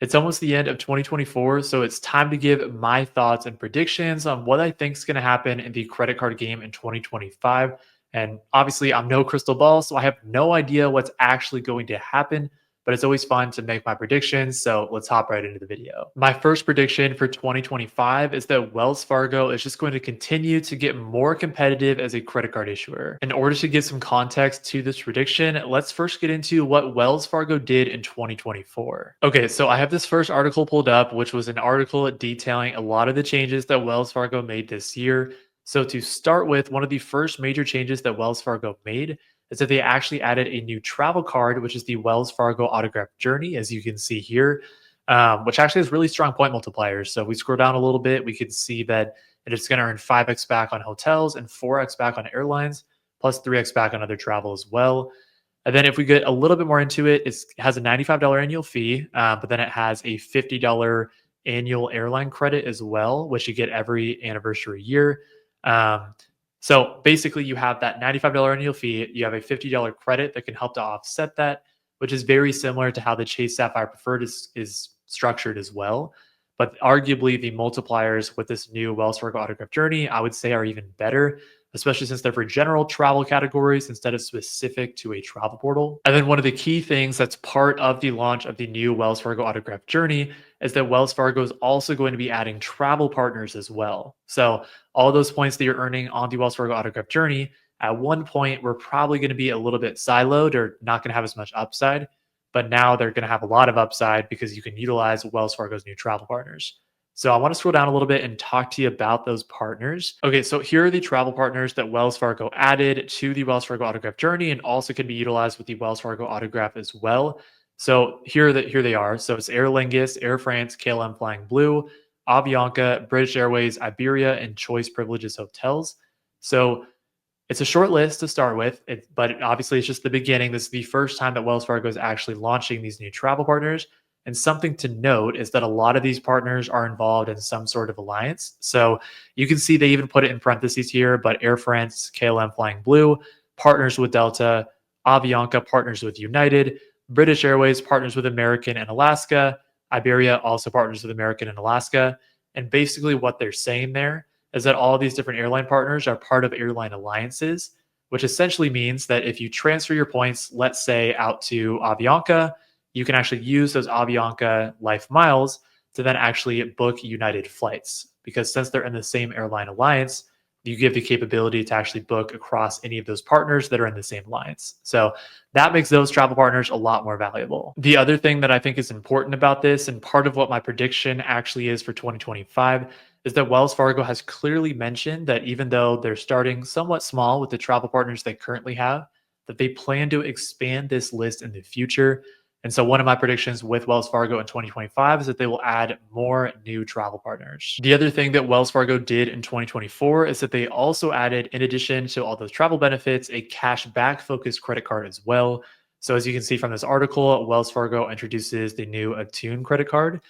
It's almost the end of 2024, so it's time to give my thoughts and predictions on what I think is going to happen in the credit card game in 2025. And obviously, I'm no crystal ball, so I have no idea what's actually going to happen, but it's always fun to make my predictions. So let's hop right into the video. My first prediction for 2025 is that Wells Fargo is just going to continue to get more competitive as a credit card issuer. In order to give some context to this prediction, let's first get into what Wells Fargo did in 2024. Okay, so I have this first article pulled up, which was an article detailing a lot of the changes that Wells Fargo made this year. So, to start with, one of the first major changes that Wells Fargo made is that they actually added a new travel card, which is the Wells Fargo Autograph Journey, as you can see here, which actually has really strong point multipliers. So, if we scroll down a little bit, we can see that it is going to earn 5x back on hotels and 4x back on airlines, plus 3x back on other travel as well. And then if we get a little bit more into it, it has a $95 annual fee, but then it has a $50 annual airline credit as well, which you get every anniversary year. Um, so basically, you have that $95 annual fee. You have a $50 credit that can help to offset that, which is very similar to how the Chase Sapphire Preferred is structured as well. But arguably, the multipliers with this new Wells Fargo Autograph Journey, I would say, are even better, especially since they're for general travel categories instead of specific to a travel portal. And then one of the key things that's part of the launch of the new Wells Fargo Autograph Journey is that Wells Fargo is also going to be adding travel partners as well. So all those points that you're earning on the Wells Fargo Autograph Journey, at one point, were probably going to be a little bit siloed or not going to have as much upside. But now they're going to have a lot of upside because you can utilize Wells Fargo's new travel partners. So I want to scroll down a little bit and talk to you about those partners. Okay, so here are the travel partners that Wells Fargo added to the Wells Fargo Autograph Journey and also can be utilized with the Wells Fargo Autograph as well. So here they are. So it's Aer Lingus, Air France, KLM Flying Blue, Avianca, British Airways, Iberia, and Choice Privileges Hotels. So it's a short list to start with, but obviously it's just the beginning. This is the first time that Wells Fargo is actually launching these new travel partners. And something to note is that a lot of these partners are involved in some sort of alliance. So you can see they even put it in parentheses here, but Air France, KLM Flying Blue partners with Delta, Avianca partners with United, British Airways partners with American and Alaska, Iberia also partners with American and Alaska. And basically what they're saying there is that all these different airline partners are part of airline alliances, which essentially means that if you transfer your points, let's say out to Avianca, you can actually use those Avianca Life Miles to then actually book United flights. Because since they're in the same airline alliance, you give the capability to actually book across any of those partners that are in the same alliance. So that makes those travel partners a lot more valuable. The other thing that I think is important about this, and part of what my prediction actually is for 2025, is that Wells Fargo has clearly mentioned that even though they're starting somewhat small with the travel partners they currently have, that they plan to expand this list in the future. And so one of my predictions with Wells Fargo in 2025 is that they will add more new travel partners. The other thing that Wells Fargo did in 2024 is that they also added, in addition to all those travel benefits, a cash back focused credit card as well. So as you can see from this article, Wells Fargo introduces the new Attune credit card.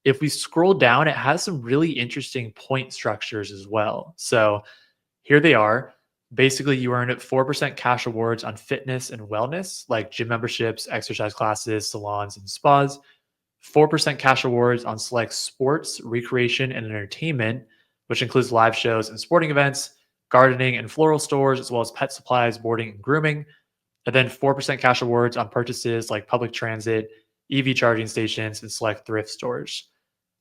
If we scroll down, it has some really interesting point structures as well. So here they are. Basically, you earn 4% cash awards on fitness and wellness, like gym memberships, exercise classes, salons, and spas. 4% cash awards on select sports, recreation, and entertainment, which includes live shows and sporting events, gardening and floral stores, as well as pet supplies, boarding, and grooming. And then 4% cash awards on purchases like public transit, EV charging stations, and select thrift stores.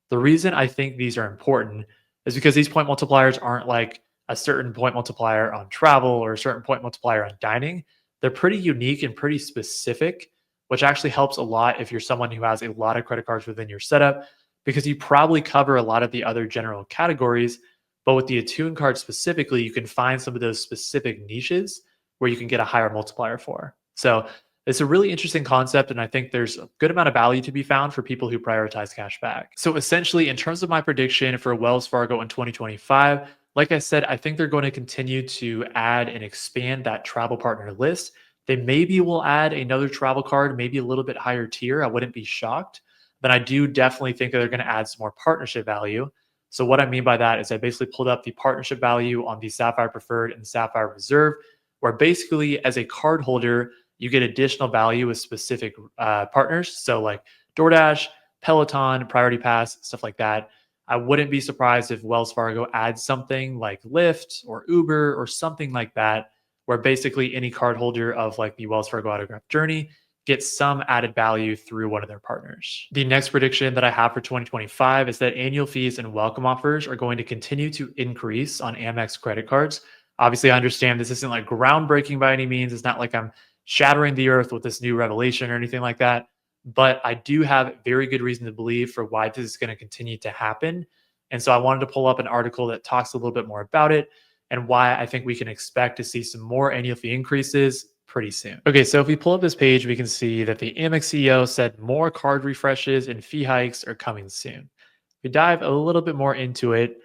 The reason I think these are important is because these point multipliers aren't like a certain point multiplier on travel or a certain point multiplier on dining. They're pretty unique and pretty specific, which actually helps a lot if you're someone who has a lot of credit cards within your setup because you probably cover a lot of the other general categories. But with the Attune card specifically, you can find some of those specific niches where you can get a higher multiplier for. So it's a really interesting concept, and I think there's a good amount of value to be found for people who prioritize cash back. So essentially, in terms of my prediction for Wells Fargo in 2025, like I said, I think they're going to continue to add and expand that travel partner list. They maybe will add another travel card, maybe a little bit higher tier. I wouldn't be shocked. But I do definitely think that they're going to add some more partnership value. So what I mean by that is I basically pulled up the partnership value on the Sapphire Preferred and Sapphire Reserve, where basically as a card holder, you get additional value with specific partners. So like DoorDash, Peloton, Priority Pass, stuff like that. I wouldn't be surprised if Wells Fargo adds something like Lyft or Uber or something like that, where basically any cardholder of like the Wells Fargo autograph journey gets some added value through one of their partners. The next prediction that I have for 2025 is that annual fees and welcome offers are going to continue to increase on Amex credit cards. Obviously, I understand this isn't like groundbreaking by any means. It's not like I'm shattering the earth with this new revelation or anything like that. But I do have very good reason to believe for why this is going to continue to happen. And so I wanted to pull up an article that talks a little bit more about it and why I think we can expect to see some more annual fee increases pretty soon. Okay, so if we pull up this page, we can see that the Amex CEO said more card refreshes and fee hikes are coming soon. If we dive a little bit more into it,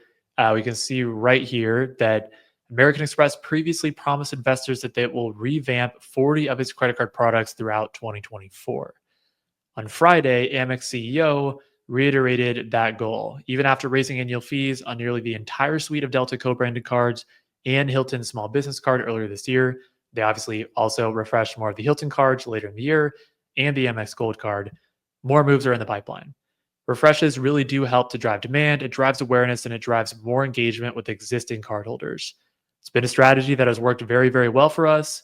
we can see right here that American Express previously promised investors that they will revamp 40 of its credit card products throughout 2024. On Friday, Amex CEO reiterated that goal, even after raising annual fees on nearly the entire suite of Delta co-branded cards and Hilton Small Business Card earlier this year. They obviously also refreshed more of the Hilton cards later in the year and the Amex Gold card. More moves are in the pipeline. Refreshes really do help to drive demand. It drives awareness and it drives more engagement with existing cardholders. It's been a strategy that has worked very, very well for us.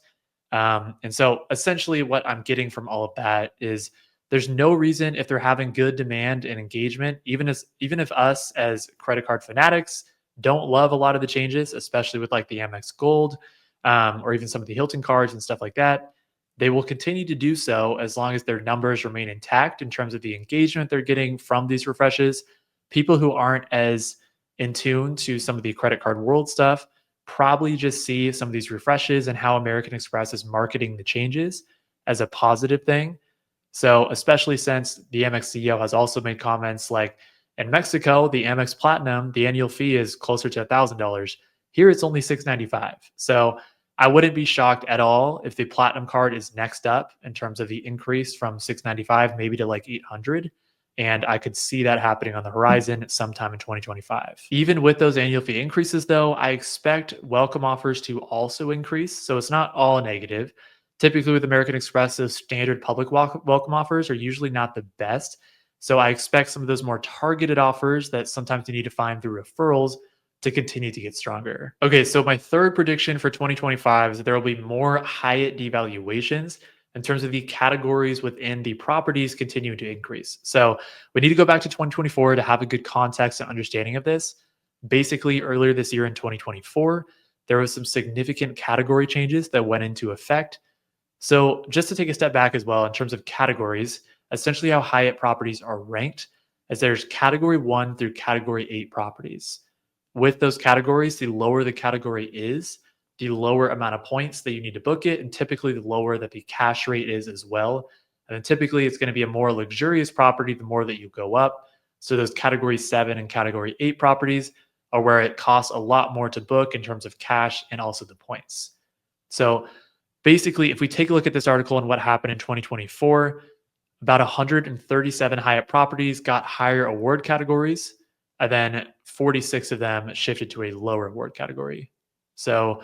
And so essentially, what I'm getting from all of that is there's no reason if they're having good demand and engagement, even if us as credit card fanatics don't love a lot of the changes, especially with like the Amex Gold or even some of the Hilton cards and stuff like that, they will continue to do so as long as their numbers remain intact in terms of the engagement they're getting from these refreshes. People who aren't as in tune to some of the credit card world stuff probably just see some of these refreshes and how American Express is marketing the changes as a positive thing. So, especially since the Amex CEO has also made comments like in Mexico, the Amex Platinum, the annual fee is closer to $1,000. Here it's only $695. So, I wouldn't be shocked at all if the Platinum card is next up in terms of the increase from 695 maybe to like 800. And I could see that happening on the horizon sometime in 2025. Even with those annual fee increases, though, I expect welcome offers to also increase. So it's not all negative. Typically, with American Express, those standard public welcome offers are usually not the best. So I expect some of those more targeted offers that sometimes you need to find through referrals to continue to get stronger. Okay, so my third prediction for 2025 is that there will be more Hyatt devaluations in terms of the categories within the properties continuing to increase. So we need to go back to 2024 to have a good context and understanding of this. Basically, earlier this year in 2024, there was some significant category changes that went into effect. So, just to take a step back as well, in terms of categories, essentially how Hyatt properties are ranked, as there's category 1 through category 8 properties. With those categories, the lower the category is, the lower amount of points that you need to book it, and typically the lower that the cash rate is as well. And then typically it's going to be a more luxurious property the more that you go up. So, those category 7 and category 8 properties are where it costs a lot more to book in terms of cash and also the points. So, basically, if we take a look at this article and what happened in 2024, about 137 Hyatt properties got higher award categories, and then 46 of them shifted to a lower award category. So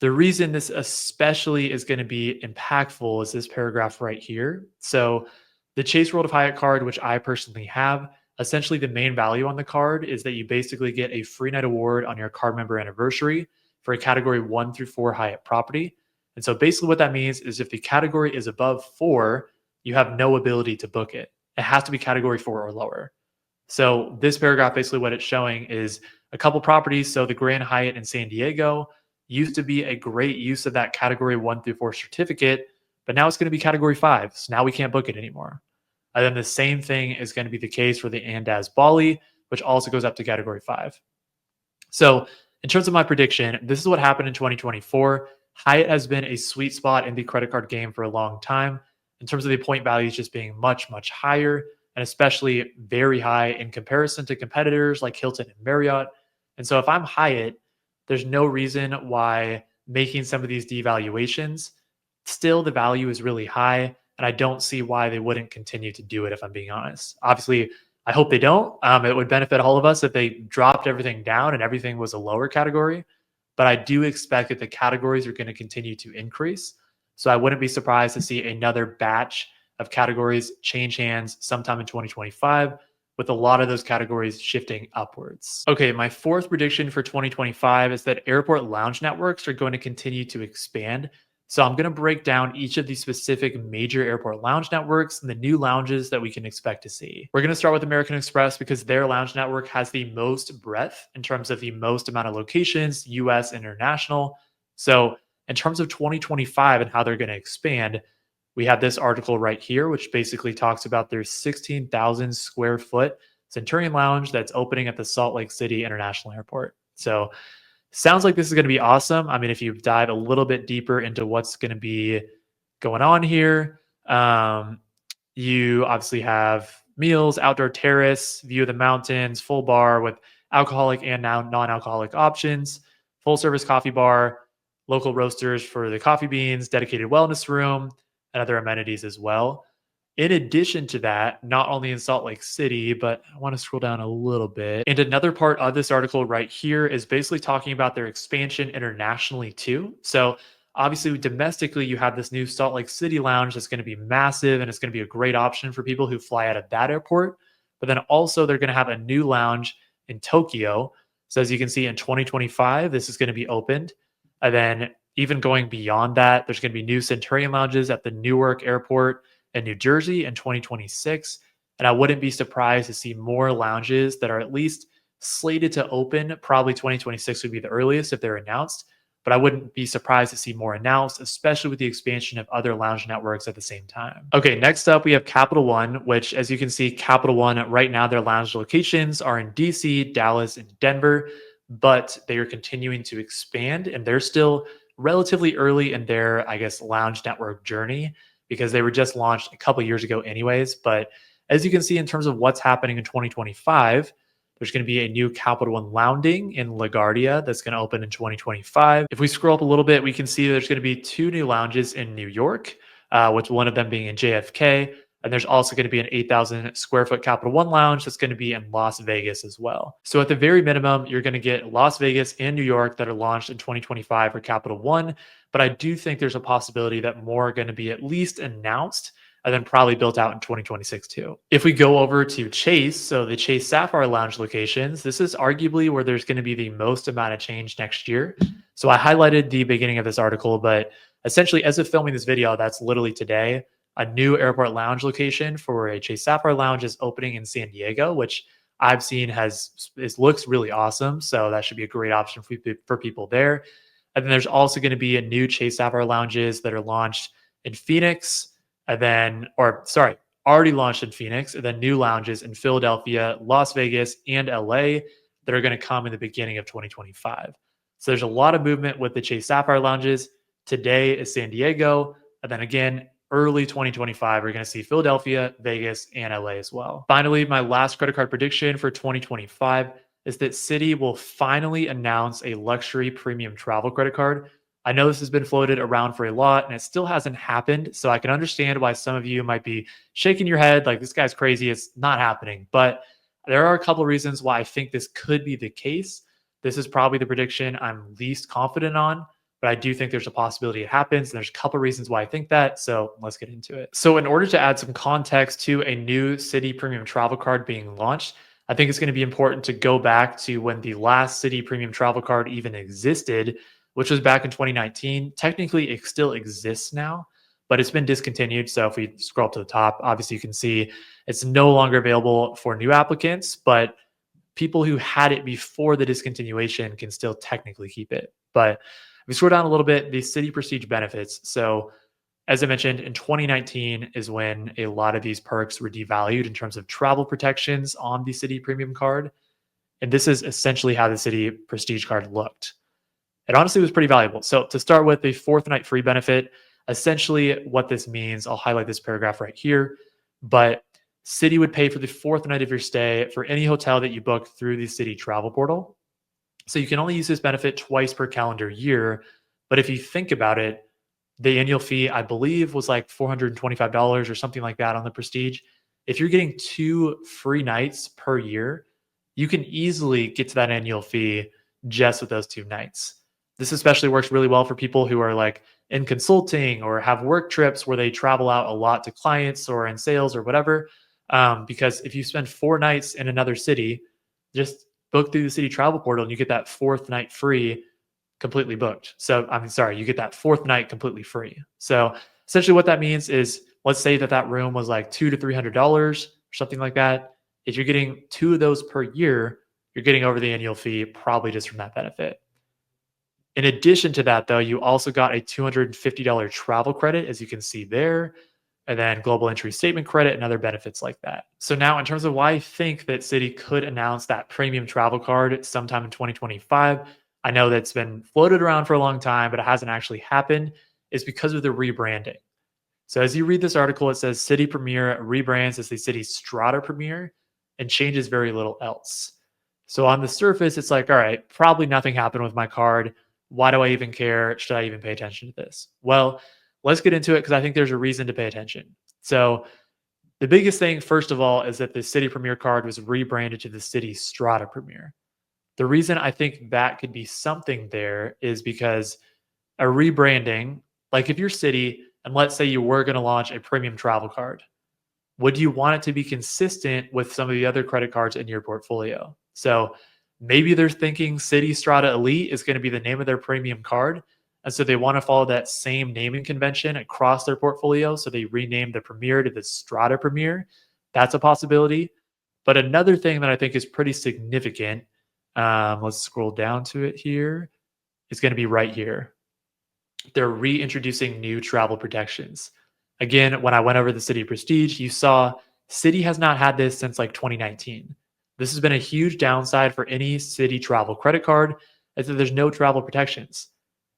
the reason this especially is going to be impactful is this paragraph right here. So the Chase World of Hyatt card, which I personally have, essentially the main value on the card is that you basically get a free night award on your card member anniversary for a category 1 through 4 Hyatt property. And so basically what that means is if the category is above 4, you have no ability to book it. It has to be category 4 or lower. So this paragraph, basically what it's showing is a couple properties. So the Grand Hyatt in San Diego used to be a great use of that category 1 through 4 certificate, but now it's going to be category 5. So now we can't book it anymore. And then the same thing is going to be the case for the Andaz Bali, which also goes up to category 5. So in terms of my prediction, this is what happened in 2024. Hyatt has been a sweet spot in the credit card game for a long time in terms of the point values just being much, much higher, and especially very high in comparison to competitors like Hilton and Marriott. And so if I'm Hyatt, there's no reason why making some of these devaluations, still the value is really high. And I don't see why they wouldn't continue to do it, if I'm being honest. Obviously, I hope they don't. It would benefit all of us if they dropped everything down and everything was a lower category. But I do expect that the categories are going to continue to increase. So I wouldn't be surprised to see another batch of categories change hands sometime in 2025, with a lot of those categories shifting upwards. Okay, my fourth prediction for 2025 is that airport lounge networks are going to continue to expand. So I'm going to break down each of these specific major airport lounge networks and the new lounges that we can expect to see. We're going to start with American Express because their lounge network has the most breadth in terms of the most amount of locations, US and international. So in terms of 2025 and how they're going to expand, we have this article right here, which basically talks about their 16,000 square foot Centurion Lounge that's opening at the Salt Lake City International Airport. So sounds like this is going to be awesome. I mean, if you dive a little bit deeper into what's going to be going on here, you obviously have meals, outdoor terrace, view of the mountains, full bar with alcoholic and now non-alcoholic options, full service coffee bar, local roasters for the coffee beans, dedicated wellness room, and other amenities as well. In addition to that, not only in Salt Lake City, but I want to scroll down a little bit. And another part of this article right here is basically talking about their expansion internationally too. So obviously domestically, you have this new Salt Lake City lounge that's going to be massive and it's going to be a great option for people who fly out of that airport. But then also they're going to have a new lounge in Tokyo. So as you can see in 2025, this is going to be opened. And then even going beyond that, there's going to be new Centurion lounges at the Newark Airport in New Jersey in 2026. And I wouldn't be surprised to see more lounges that are at least slated to open. Probably 2026 would be the earliest if they're announced, but I wouldn't be surprised to see more announced, especially with the expansion of other lounge networks at the same time. Okay, next up, we have Capital One, which as you can see, Capital One right now, their lounge locations are in DC, Dallas, and Denver, but they are continuing to expand and they're still relatively early in their, I guess, lounge network journey because they were just launched a couple years ago anyways. But as you can see in terms of what's happening in 2025, there's going to be a new Capital One lounging in LaGuardia that's going to open in 2025. If we scroll up a little bit, we can see there's going to be two new lounges in New York, with one of them being in JFK. And there's also going to be an 8,000 square foot Capital One lounge that's going to be in Las Vegas as well. So at the very minimum, you're going to get Las Vegas and New York that are launched in 2025 for Capital One. But I do think there's a possibility that more are going to be at least announced and then probably built out in 2026 too. If we go over to Chase, so the Chase Sapphire Lounge locations, this is arguably where there's going to be the most amount of change next year. So I highlighted the beginning of this article, but essentially as of filming this video, that's literally today, a new airport lounge location for a Chase Sapphire Lounge is opening in San Diego, which I've seen looks really awesome. So that should be a great option for people there. And then there's also going to be a new Chase Sapphire Lounges that are launched in Phoenix, already launched in Phoenix, and then new lounges in Philadelphia, Las Vegas, and LA that are going to come in the beginning of 2025. So there's a lot of movement with the Chase Sapphire Lounges. Today is San Diego, and then again, early 2025, we're going to see Philadelphia, Vegas, and LA as well. Finally, my last credit card prediction for 2025 is that Citi will finally announce a luxury premium travel credit card. I know this has been floated around for a lot and it still hasn't happened. So I can understand why some of you might be shaking your head like this guy's crazy. It's not happening. But there are a couple of reasons why I think this could be the case. This is probably the prediction I'm least confident on, but I do think there's a possibility it happens. And there's a couple of reasons why I think that. So let's get into it. So in order to add some context to a new Citi premium travel card being launched, I think it's going to be important to go back to when the last Citi premium travel card even existed, which was back in 2019. Technically, it still exists now, but it's been discontinued. So if we scroll up to the top, obviously you can see it's no longer available for new applicants, but people who had it before the discontinuation can still technically keep it. But if we scroll down a little bit, the Citi Prestige benefits. So as I mentioned, in 2019 is when a lot of these perks were devalued in terms of travel protections on the Citi Premium card. And this is essentially how the Citi Prestige card looked. It honestly was pretty valuable. So to start with, the fourth night free benefit, essentially what this means, I'll highlight this paragraph right here, but Citi would pay for the fourth night of your stay for any hotel that you book through the Citi travel portal. So you can only use this benefit twice per calendar year. But if you think about it, the annual fee, I believe, was like $425 or something like that on the Prestige. If you're getting 2 free nights per year, you can easily get to that annual fee just with those 2 nights. This especially works really well for people who are like in consulting or have work trips where they travel out a lot to clients or in sales or whatever. Because if you spend 4 nights in another city, just book through the city travel portal and you get that fourth night free, completely booked. So, I mean, sorry, you get that fourth night completely free. So, essentially, what that means is, let's say that that room was like $200 to $300 or something like that. If you're getting two of those per year, you're getting over the annual fee probably just from that benefit. In addition to that, though, you also got a $250 travel credit, as you can see there, and then global entry statement credit and other benefits like that. So now in terms of why I think that Citi could announce that premium travel card sometime in 2025, I know that's been floated around for a long time, but it hasn't actually happened, is because of the rebranding. So as you read this article, it says City Premier rebrands as the City Strata Premier and changes very little else. So on the surface, it's like, all right, probably nothing happened with my card. Why do I even care? Should I even pay attention to this? Well, let's get into it because I think there's a reason to pay attention. So the biggest thing, first of all, is that the City Premier card was rebranded to the City Strata Premier. The reason I think that could be something there is because a rebranding, like if you're City and let's say you were going to launch a premium travel card, would you want it to be consistent with some of the other credit cards in your portfolio? So maybe they're thinking City Strata Elite is going to be the name of their premium card. And so they want to follow that same naming convention across their portfolio. So they renamed the Premier to the Strata Premier. That's a possibility. But another thing that I think is pretty significant, let's scroll down to it here, is going to be right here. They're reintroducing new travel protections. Again, when I went over the City Prestige, you saw City has not had this since like 2019. This has been a huge downside for any City travel credit card, is that there's no travel protections.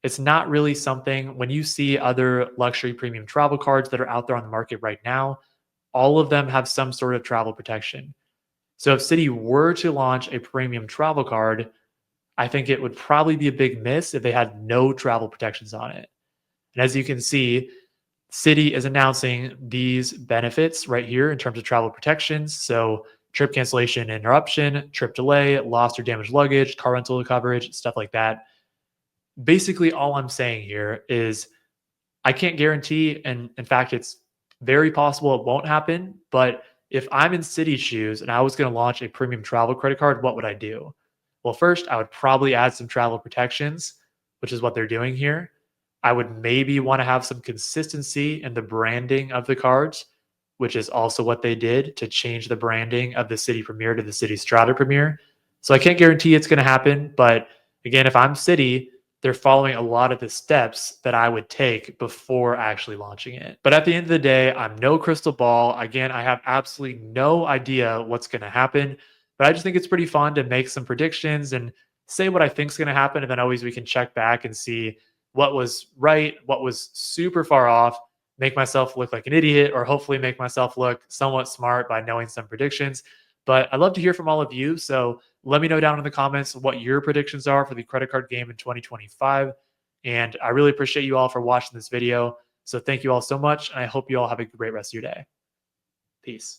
It's not really something when you see other luxury premium travel cards that are out there on the market right now, all of them have some sort of travel protection. So if City were to launch a premium travel card, I think it would probably be a big miss if they had no travel protections on it. And as you can see, Citi is announcing these benefits right here in terms of travel protections. So trip cancellation, interruption, trip delay, lost or damaged luggage, car rental coverage, stuff like that. Basically, all I'm saying here is I can't guarantee, and in fact, it's very possible it won't happen. But if I'm in Citi's shoes and I was going to launch a premium travel credit card, what would I do? Well, first, I would probably add some travel protections, which is what they're doing here. I would maybe want to have some consistency in the branding of the cards, which is also what they did to change the branding of the City Premier to the City Strata Premier. So I can't guarantee it's going to happen. But again, if I'm City, they're following a lot of the steps that I would take before actually launching it. But at the end of the day, I'm no crystal ball. Again, I have absolutely no idea what's going to happen, but I just think it's pretty fun to make some predictions and say what I think is going to happen. And then always we can check back and see what was right, what was super far off, make myself look like an idiot, or hopefully make myself look somewhat smart by knowing some predictions. But I'd love to hear from all of you. So let me know down in the comments what your predictions are for the credit card game in 2025. And I really appreciate you all for watching this video. So thank you all so much. And I hope you all have a great rest of your day. Peace.